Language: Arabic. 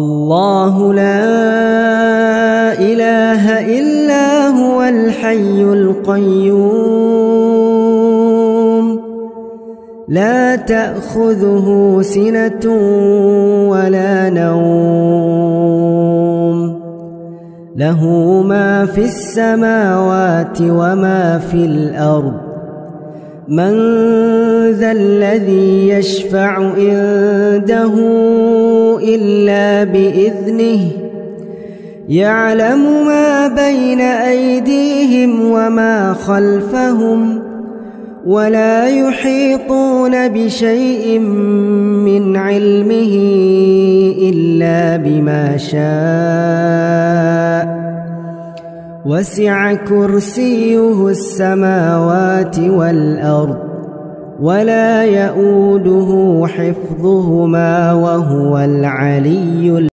الله لا إله إلا هو الحي القيوم لا تأخذه سنة ولا نوم له ما في السماوات وما في الأرض من ذا الذي يشفع عنده إلا بإذنه يعلم ما بين أيديهم وما خلفهم ولا يحيطون بشيء من علمه إلا بما شاء وسع كرسيه السماوات والأرض ولا يؤوده حفظهما وهو العلي